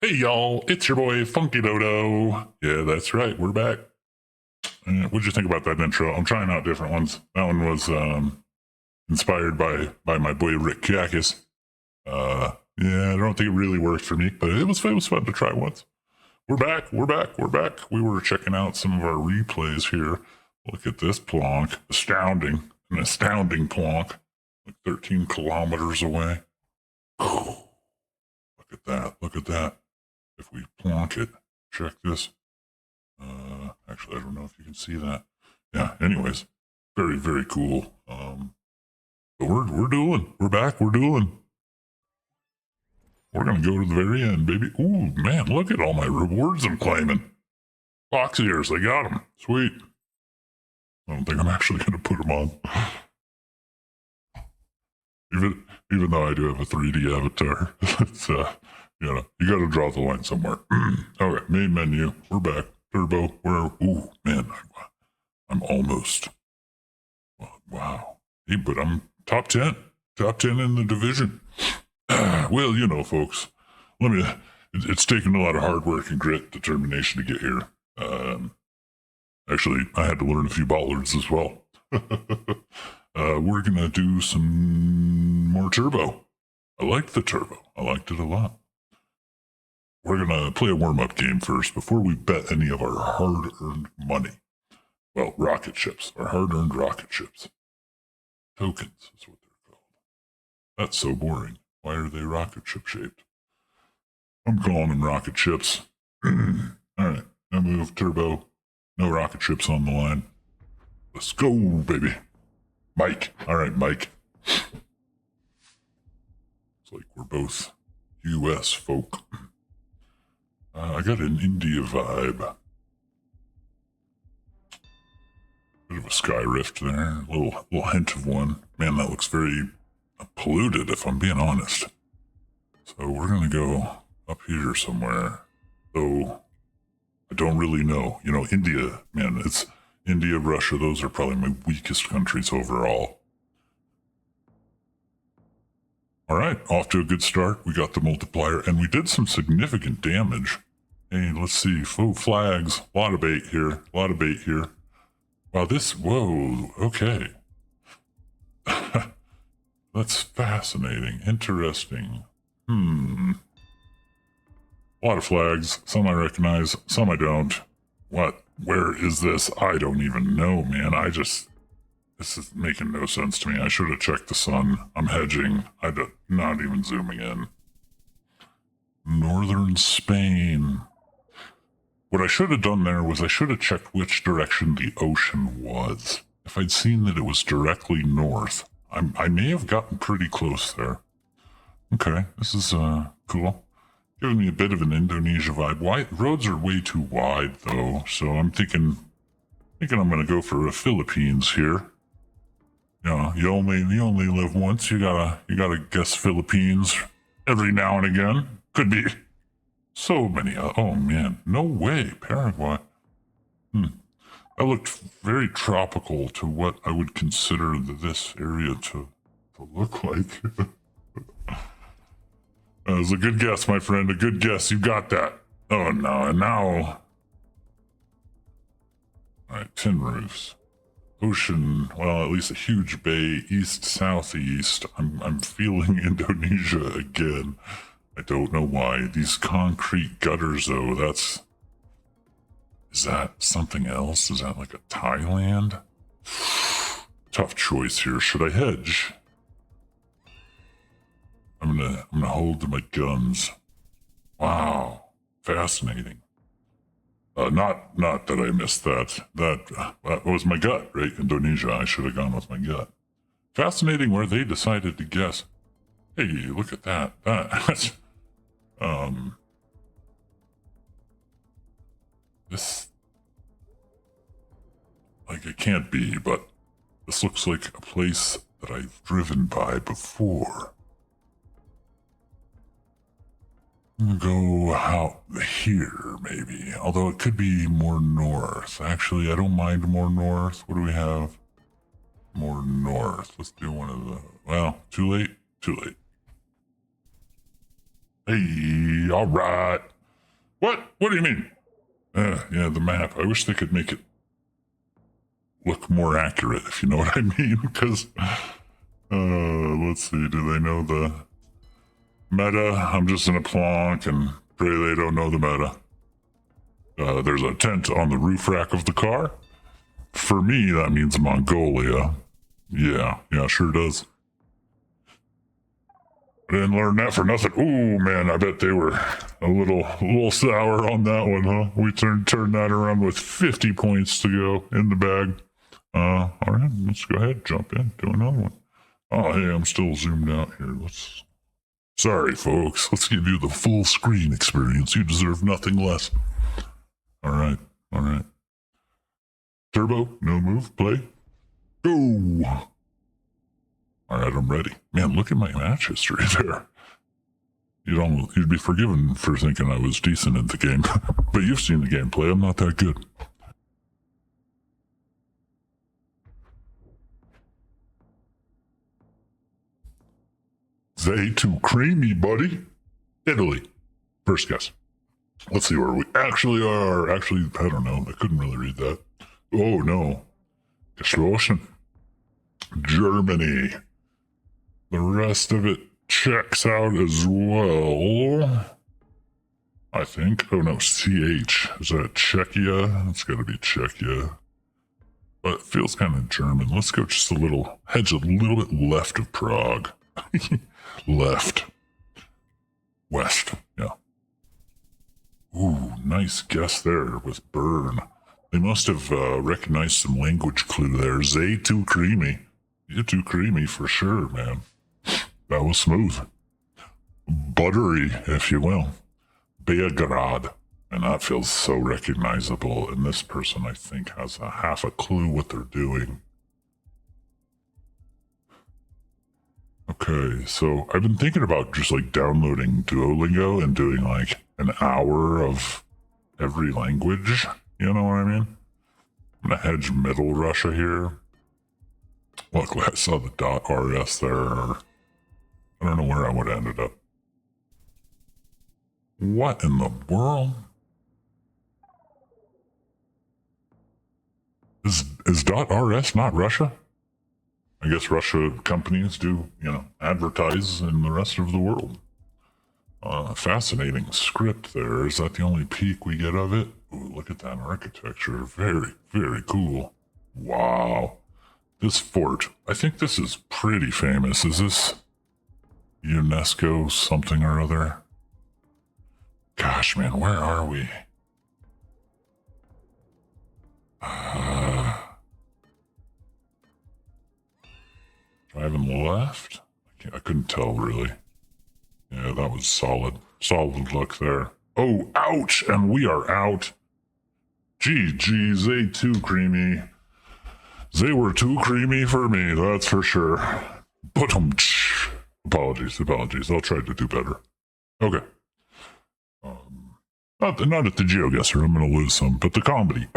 Hey y'all, it's your boy Funky Dodo. Yeah, that's right, we're back. What'd you think about that intro? I'm trying out different ones. That one was inspired by my boy Rick Kakis. Yeah, I don't think it really worked for me, but it was fun to try once. We're back. We were checking out some of our replays here. Look at this Plonk. An astounding Plonk. Like 13 kilometers away. Oh, look at that. If we plonk it, check this. Actually, I don't know if you can see that. Yeah, anyways, very, very cool. But we're dueling. We're back. We're dueling. We're going to go to the very end, baby. Ooh, man, look at all my rewards I'm claiming. Fox ears, I got them. Sweet. I don't think I'm actually going to put them on. Even though I do have a 3D avatar. It's, you got to draw the line somewhere. Okay, main menu. We're back. Turbo. Ooh, man. I'm almost. Wow. Hey, but I'm top 10. Top 10 in the division. Well, you know, folks. It's taken a lot of hard work and grit, determination to get here. Actually, I had to learn a few bollards as well. We're going to do some more turbo. I liked the turbo. I liked it a lot. We're going to play a warm-up game first before we bet any of our hard-earned money. Well, rocket ships. Our hard-earned rocket ships. Tokens is what they're called. That's so boring. Why are they rocket ship shaped? I'm calling them rocket ships. All right. Now move turbo. No rocket ships on the line. Let's go, baby. Mike. All right, Mike. It's like we're both U.S. folk. I got an India vibe. Bit of a sky rift there. A little hint of one. Man, that looks very polluted, if I'm being honest. So we're going to go up here somewhere. Though I don't really know. You know, India, man, it's India, Russia. Those are probably my weakest countries overall. All right, off to a good start. We got the multiplier, and we did some significant damage. Hey, let's see. Faux flags. A lot of bait here. Wow, whoa, okay. That's fascinating. Interesting. A lot of flags. Some I recognize, some I don't. What? Where is this? I don't even know, man. This is making no sense to me. I should have checked the sun. I'm hedging. Not even zooming in. Northern Spain. What I should have done there was I should have checked which direction the ocean was. If I'd seen that it was directly north, I may have gotten pretty close there. Okay, this is cool. Giving me a bit of an Indonesia vibe. Roads are way too wide though, so I'm thinking I'm gonna go for a Philippines here. You only live once. You gotta guess Philippines every now and again. Could be so many. Oh man, no way, Paraguay. That looked very tropical to what I would consider this area to look like. That was a good guess, my friend. A good guess. You got that. Oh no, and now. All right, tin roofs. Ocean, well, at least a huge bay, east-southeast. I'm feeling Indonesia again. I don't know why. These concrete gutters, though, is that something else? Is that like a Thailand? Tough choice here. Should I hedge? I'm gonna hold to my guns. Wow. Fascinating. Not that I missed that. That was my gut, right? Indonesia. I should have gone with my gut. Fascinating where they decided to guess. Hey, look at that. That's this, like, it can't be, but this looks like a place that I've driven by before. Go out here, maybe. Although it could be more north. Actually, I don't mind more north. What do we have? More north. Let's do one of the... Well, too late. Hey, all right. What? What do you mean? Yeah, the map. I wish they could make it look more accurate, if you know what I mean. Because, let's see, do they know the meta? I'm just in a Plonk, and pray they don't know the meta. There's a tent on the roof rack of the car. For me, that means Mongolia. Yeah, sure does. I didn't learn that for nothing. Ooh, man, I bet they were a little sour on that one, huh? We turned that around with 50 points to go in the bag. All right, let's go ahead, jump in, do another one. Oh, hey, I'm still zoomed out here. Sorry, folks. Let's give you the full screen experience. You deserve nothing less. All right. Turbo, no move, play, go. All right, I'm ready. Man, look at my match history there. You'd be forgiven for thinking I was decent in the game, but you've seen the gameplay. I'm not that good. They too creamy, buddy. Italy. First guess. Let's see where we actually are. Actually, I don't know. I couldn't really read that. Oh, no. Geschlossen. Germany. The rest of it checks out as well. I think. Oh, no. CH. Is that Czechia? That's got to be Czechia. But it feels kind of German. Let's go just hedge a little bit left of Prague. Left. West. Yeah. Ooh, nice guess there with Bern. They must have recognized some language clue there. Zay too creamy. You're too creamy for sure, man. That was smooth. Buttery, if you will. Beograd. And that feels so recognizable. And this person, I think, has half a clue what they're doing. Okay, so I've been thinking about just like downloading Duolingo and doing like an hour of every language. You know what I mean? I'm gonna hedge middle Russia here. Luckily, I saw the .rs there. I don't know where I would have ended up. What in the world? Is .rs not Russia? I guess Russia companies do, advertise in the rest of the world. Fascinating script there. Is that the only peek we get of it? Ooh, look at that architecture. Very, very cool. Wow. This fort, I think this is pretty famous. Is this UNESCO something or other? Gosh, man, where are we? Driving left? I couldn't tell, really. Yeah, that was solid. Solid luck there. Oh, ouch! And we are out. GG, they too creamy. They were too creamy for me, that's for sure. But apologies. I'll try to do better. Okay. Not at the GeoGuessr, I'm going to lose some, but the comedy.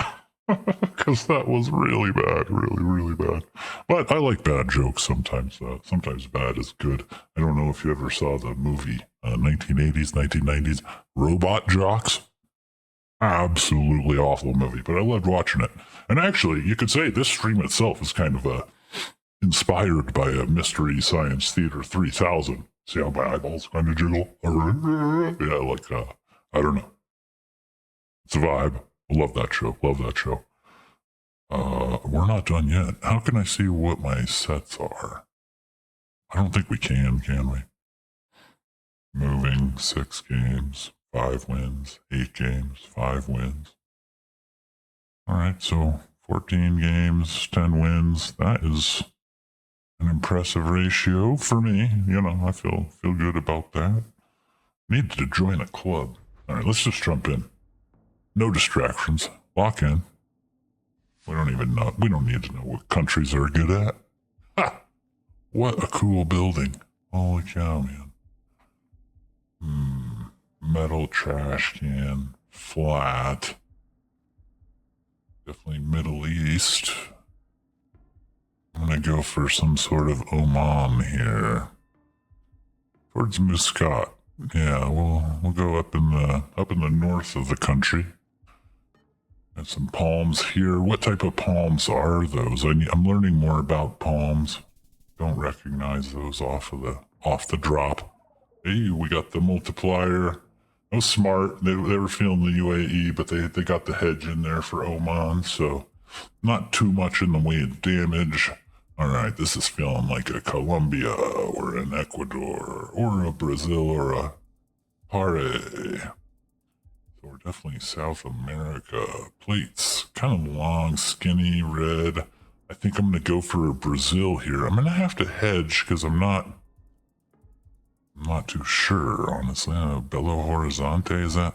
Because that was really bad, really bad. But I like bad jokes sometimes. Sometimes bad is good. I don't know if you ever saw the movie 1980s, 1990s, Robot Jocks. Absolutely awful movie, but I loved watching it. And actually, you could say this stream itself is kind of inspired by a Mystery Science Theater 3000. See how my eyeballs kind of jiggle? Yeah, like, I don't know. It's a vibe. I love that show. We're not done yet. How can I see what my sets are? I don't think we can we? Moving 6 games, 5 wins, 8 games, 5 wins. All right, so 14 games, 10 wins. That is an impressive ratio for me. I feel good about that. Need to join a club. All right, let's just jump in. No distractions. Lock in. We don't need to know what countries are good at. Ha! What a cool building. Holy cow, man. Metal trash can. Flat. Definitely Middle East. I'm gonna go for some sort of Oman here. Towards Muscat. Yeah, we'll go up in the north of the country. Got some palms here. What type of palms are those? I'm learning more about palms. Don't recognize those off the drop. Hey, we got the multiplier. That was smart. They were feeling the UAE, but they got the hedge in there for Oman, so not too much in the way of damage. All right, this is feeling like a Colombia or an Ecuador or a Brazil or a Pare. So we're definitely South America. Plates, kind of long, skinny, red. I think I'm going to go for a Brazil here. I'm going to have to hedge because I'm not too sure, honestly. Belo Horizonte, is that?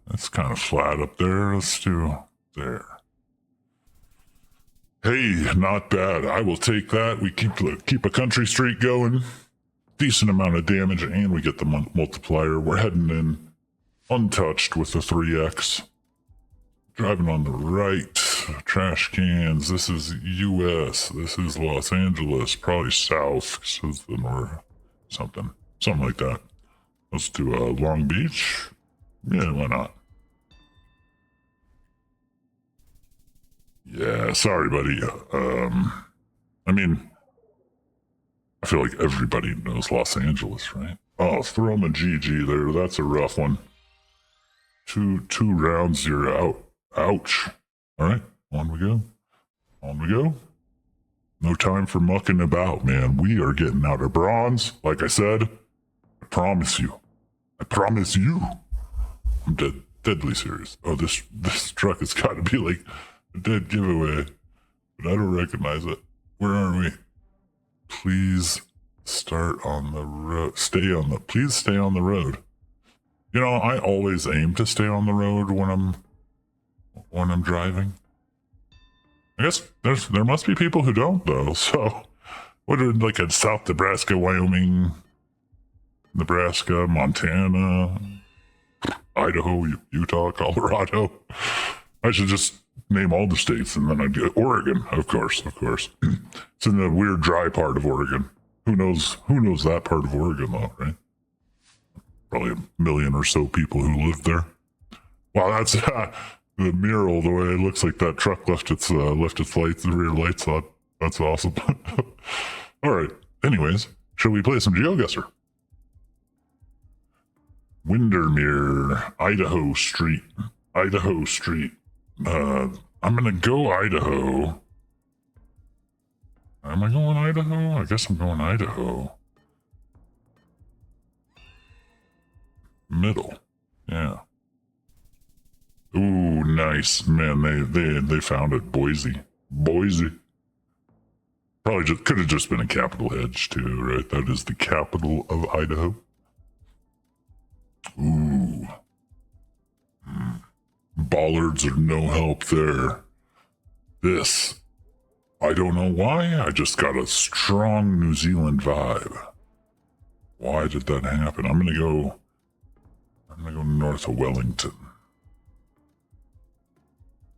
That's kind of flat up there. Let's do there. Hey, not bad. I will take that. We keep a country streak going. Decent amount of damage, and we get the multiplier. We're heading in untouched with the 3x. Driving on the right. Trash cans. This is US. This is Los Angeles. Probably south. This is the north. Something like that. Let's do Long Beach. Yeah, why not? Yeah, sorry, buddy. I mean, I feel like everybody knows Los Angeles, right? Oh, throw him a GG there. That's a rough one. Two rounds, you're out. Ouch. All right, on we go. On we go. No time for mucking about, man. We are getting out of bronze. Like I said, I promise you. I promise you. I'm deadly serious. Oh, this truck has got to be like a dead giveaway, but I don't recognize it. Where are we? Please start on the road. Please stay on the road. You know, I always aim to stay on the road when I'm driving. I guess there must be people who don't though. So, what are like in South Nebraska, Wyoming, Nebraska, Montana, Idaho, Utah, Colorado? I should just name all the states, and then I'd do Oregon, of course. It's in the weird dry part of Oregon. Who knows that part of Oregon though, right? Probably 1 million or so people who live there. Wow, that's the mural. The way it looks like that truck left its lights, the rear lights on. That's awesome. All right. Anyways, shall we play some GeoGuessr? Windermere, Idaho Street. I'm gonna go Idaho. Am I going Idaho? I guess I'm going Idaho. Middle. Yeah. Ooh, nice. Man, they found it. Boise. Probably could have just been a capital hedge too, right? That is the capital of Idaho. Ooh. Bollards are no help there. This. I don't know why. I just got a strong New Zealand vibe. Why did that happen? I'm gonna go north of Wellington.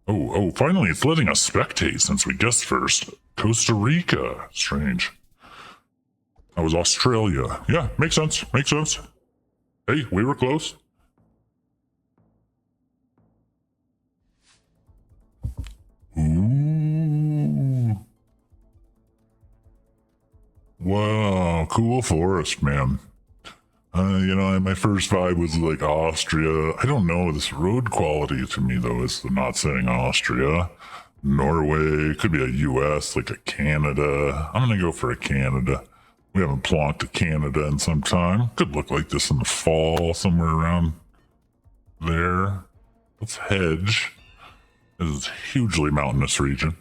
Oh, finally it's letting us spectate since we guessed first. Costa Rica. Strange. That was Australia. Yeah, makes sense. Hey, we were close. Ooh. Wow, cool forest, man. My first vibe was like Austria. I don't know, this road quality to me, though, is not saying Austria. Norway, could be a US, like a Canada. I'm gonna go for a Canada. We haven't plonked a Canada in some time. Could look like this in the fall, somewhere around there. Let's hedge. This is a hugely mountainous region.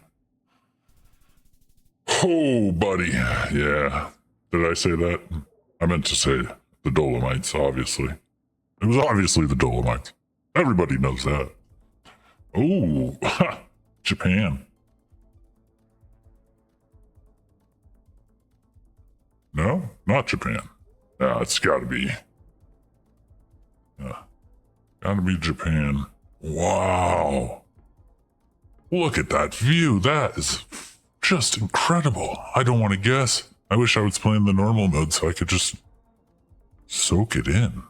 Oh, buddy. Yeah. Did I say that? I meant to say the Dolomites, obviously. It was obviously the Dolomites. Everybody knows that. Oh, Japan. No, not Japan. It's gotta be. Gotta be Japan. Wow. Look at that view. That is just incredible. I don't want to guess. I wish I was playing the normal mode so I could just Soak it in.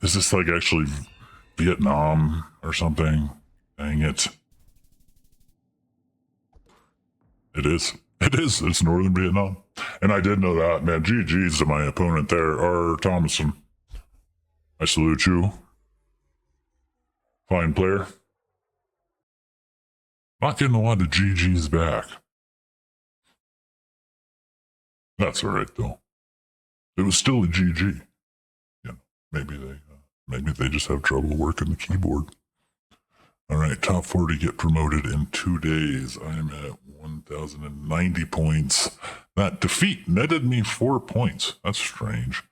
Is this like actually Vietnam or something? Dang it. It is. It is. It's Northern Vietnam. And I did know that, man. GG's to my opponent there, R. Thomason. I salute you. Fine player. Not getting a lot of GG's back. That's all right, though. It was still a GG. You know, maybe they just have trouble working the keyboard. All right, top 40 get promoted in 2 days. I am at 1,090 points. That defeat netted me 4 points. That's strange.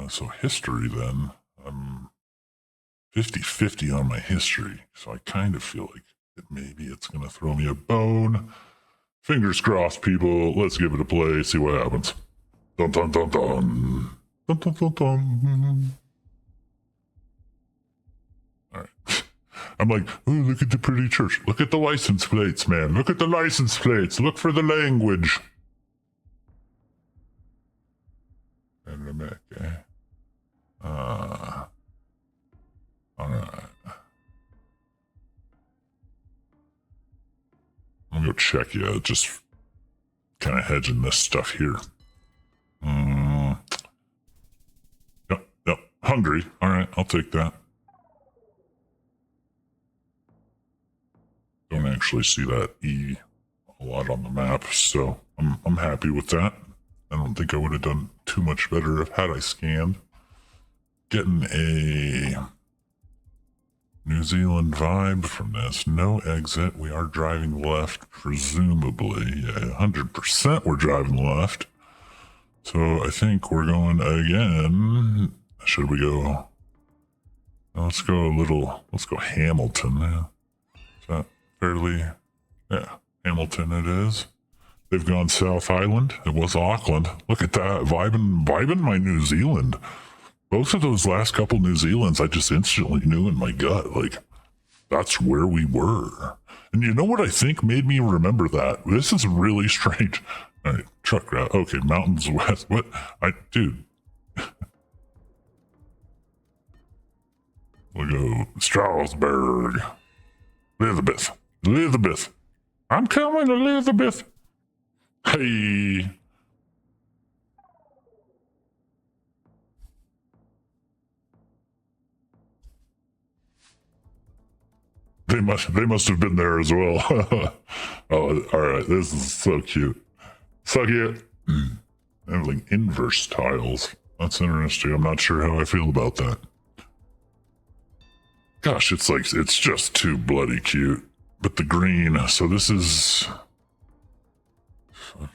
So history then. I'm 50-50 on my history. So I kind of feel like maybe it's going to throw me a bone. Fingers crossed, people. Let's give it a play, see what happens. Dun dun dun dun. Dun dun dun dun. All right. I'm like, oh, look at the pretty church. Look at the license plates, man. Look at the license plates. Look for the language. And Rebecca. All right. I'm gonna go check you. Just kind of hedging this stuff here. Yep. Hungry. All right, I'll take that. Don't actually see that E a lot on the map, so I'm happy with that. I don't think I would have done too much better had I scanned. Getting a New Zealand vibe from this. No exit. We are driving left, presumably. 100% we're driving left. So I think we're going again. Should we go? Let's go Hamilton. Yeah. Is that fairly? Yeah, Hamilton it is. They've gone South Island. It was Auckland. Look at that. Vibing my New Zealand. Both of those last couple New Zealands, I just instantly knew in my gut, like, that's where we were. And you know what I think made me remember that? This is really strange. All right, truck route. Okay, mountains west. What? Dude. We'll go Strasbourg. Elizabeth. I'm coming, Elizabeth. Hey. They must have been there as well. Oh, all right. This is so cute. So cute. They have like inverse tiles. That's interesting. I'm not sure how I feel about that. Gosh, it's just too bloody cute. But the green. So this is,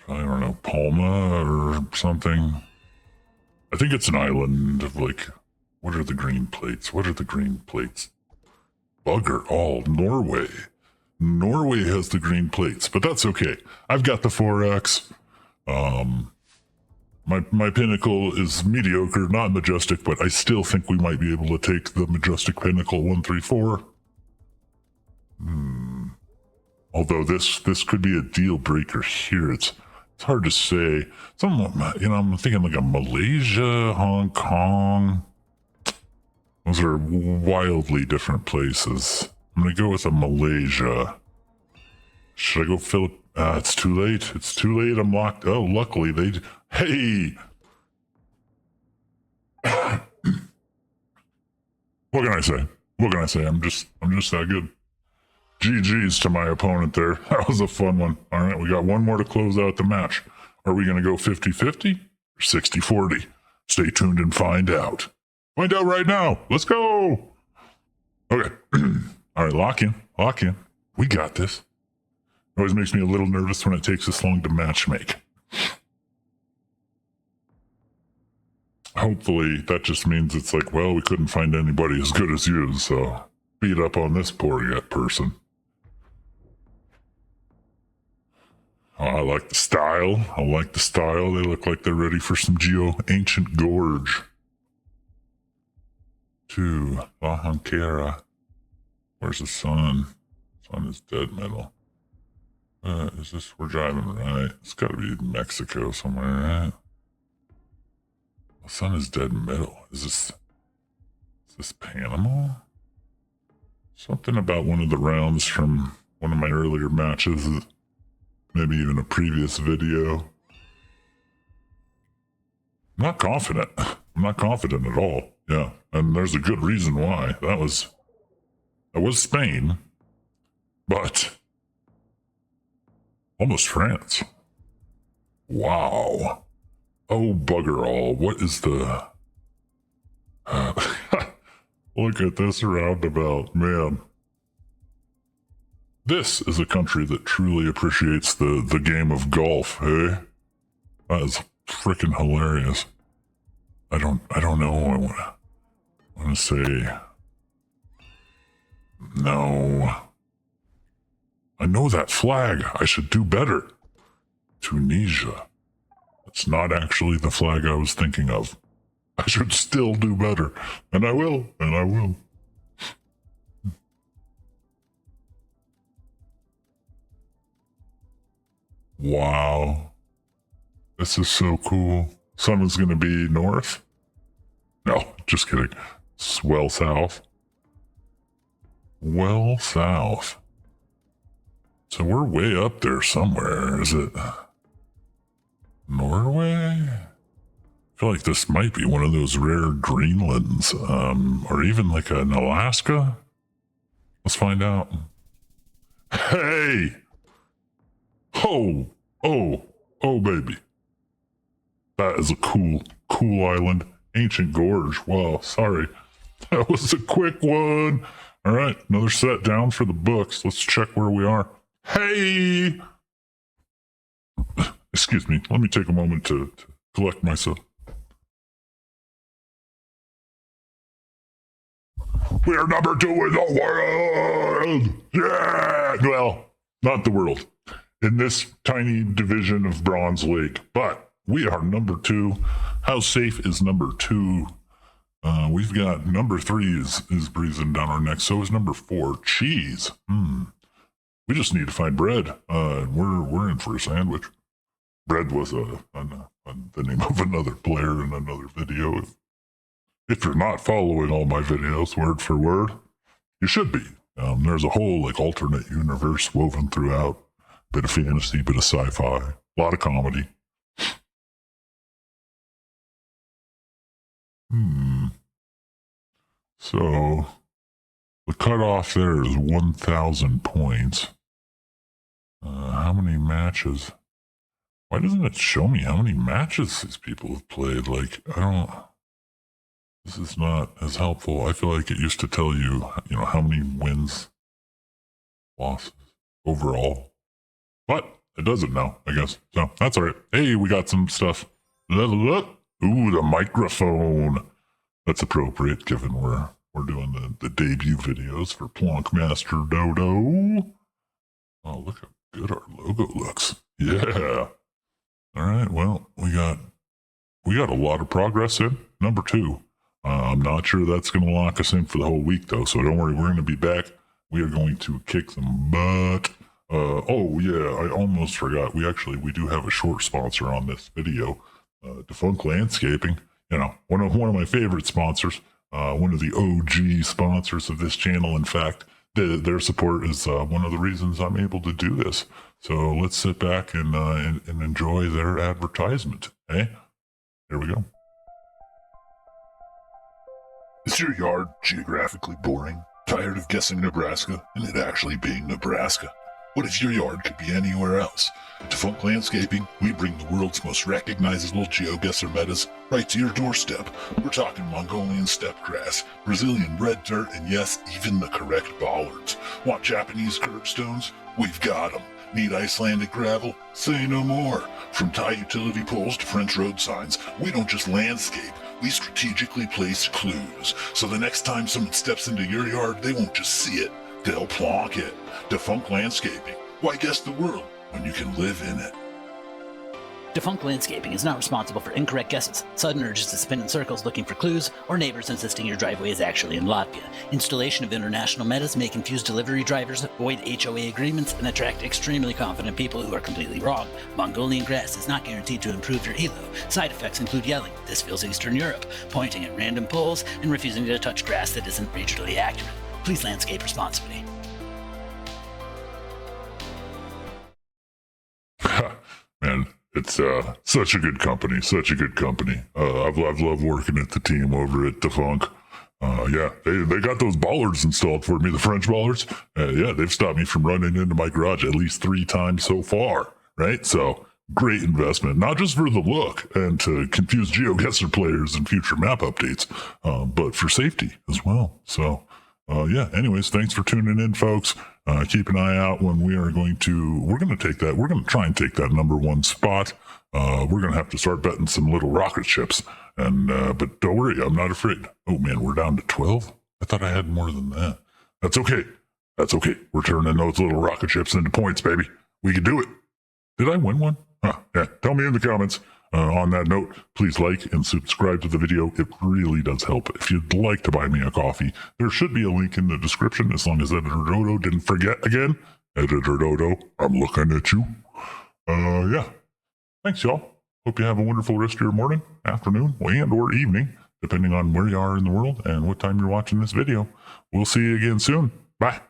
I don't know, Palma or something. I think it's an island of like, what are the green plates? Bugger all. Norway. Norway has the green plates, but that's okay. I've got the 4X. My pinnacle is mediocre, not majestic, but I still think we might be able to take the majestic pinnacle 134. Although this could be a deal breaker here. It's hard to say. I'm thinking like a Malaysia, Hong Kong. Those are wildly different places. I'm gonna go with a Malaysia. Should I go Philip? It's too late. I'm locked. Oh, luckily they. Hey. What can I say? I'm just that good. GG's to my opponent there. That was a fun one. All right, we got one more to close out the match. Are we gonna go 50-50 or 60-40? Stay tuned and find out. Find out right now. Let's go. Okay. All right, lock in. We got this. It always makes me a little nervous when it takes this long to matchmake. Hopefully that just means it's like, well, we couldn't find anybody as good as you, so beat up on this poor person. Oh, I like the style. They look like they're ready for some Ancient Gorge. To La Jonquera. Where's the sun? Sun is dead middle. We're driving right. It's gotta be Mexico somewhere, right? The sun is dead middle. Is this Panama? Something about one of the rounds from one of my earlier matches, maybe even a previous video. I'm not confident. I'm not confident at all. Yeah, and there's a good reason why. That was Spain, but almost France. Wow. Oh, bugger all. What is the... look at this roundabout, man. This is a country that truly appreciates the game of golf, hey? That is freaking hilarious. I don't know. I want to say... No. I know that flag. I should do better. Tunisia. It's not actually the flag I was thinking of. I should still do better. And I will. And I will. Wow. This is so cool. Sun is going to be north? No, just kidding. It's well south. Well south. So we're way up there somewhere. Is it Norway? I feel like this might be one of those rare Greenlands, or even like an Alaska. Let's find out. Hey! Oh, baby. That is a cool island. Ancient Gorge. Wow, sorry. That was a quick one. All right, another set down for the books. Let's check where we are. Hey! Excuse me. Let me take a moment to collect myself. We're number 2 in the world! Yeah! Well, not the world. In this tiny division of Bronze Lake. But we are number 2. How safe is number 2? We've got number 3 is breathing down our neck. So is number 4. Cheese. We just need to find bread. We're in for a sandwich. Bread was the name of another player in another video. If you're not following all my videos word for word, you should be. There's a whole like alternate universe woven throughout. Bit of fantasy, bit of sci-fi, a lot of comedy. So the cutoff there is 1,000 points. How many matches? Why doesn't it show me how many matches these people have played? Like, this is not as helpful. I feel like it used to tell you, how many wins, losses overall. But it doesn't now, I guess. So that's all right. Hey, we got some stuff. Level up. Ooh, the microphone. That's appropriate given we're doing the debut videos for Plonk Master Dodo. Oh, look how good our logo looks. Yeah. All right, well, we got a lot of progress in. Number 2. I'm not sure that's going to lock us in for the whole week, though, so don't worry. We're going to be back. We are going to kick some butt. Oh, yeah, I almost forgot. We do have a short sponsor on this video. Defunct Landscaping. One of my favorite sponsors. One of the OG sponsors of this channel, in fact. Their support is one of the reasons I'm able to do this. So let's sit back and enjoy their advertisement. Hey, here we go. Is your yard geographically boring? Tired of guessing Nebraska and it actually being Nebraska? What if your yard could be anywhere else? At Defunct Landscaping, we bring the world's most recognizable GeoGuessr metas right to your doorstep. We're talking Mongolian steppe grass, Brazilian red dirt, and yes, even the correct bollards. Want Japanese curbstones? We've got them. Need Icelandic gravel? Say no more. From Thai utility poles to French road signs, we don't just landscape, we strategically place clues. So the next time someone steps into your yard, they won't just see it, they'll plonk it. Defunct Landscaping. Why guess the world when you can live in it? Defunct landscaping is not responsible for incorrect guesses, sudden urges to spin in circles looking for clues, or neighbors insisting your driveway is actually in Latvia. Installation of international metas may confuse delivery drivers, void HOA agreements, and attract extremely confident people who are completely wrong. Mongolian grass is not guaranteed to improve your elo. Side effects include yelling, "This feels Eastern Europe," pointing at random poles, and refusing to touch grass that isn't regionally accurate. Please landscape responsibly. Man, it's such a good company, such a good company. I've loved working at the team over at Defunct. Yeah, they got those bollards installed for me, the French bollards. Yeah, they've stopped me from running into my garage at least 3 times so far, right? So, great investment, not just for the look and to confuse GeoGuessr players in future map updates, but for safety as well. So, yeah, anyways, thanks for tuning in, folks. Keep an eye out when we're going to try and take that #1 spot. We're going to have to start betting some little rocket ships. But don't worry, I'm not afraid. Oh man, we're down to 12? I thought I had more than that. That's okay. That's okay. We're turning those little rocket ships into points, baby. We can do it. Did I win one? Yeah, tell me in the comments. On that note, please like and subscribe to the video. It really does help. If you'd like to buy me a coffee, there should be a link in the description, as long as Editor Dodo didn't forget again. Editor Dodo, I'm looking at you. Yeah. Thanks, y'all. Hope you have a wonderful rest of your morning, afternoon, and or evening, depending on where you are in the world and what time you're watching this video. We'll see you again soon. Bye.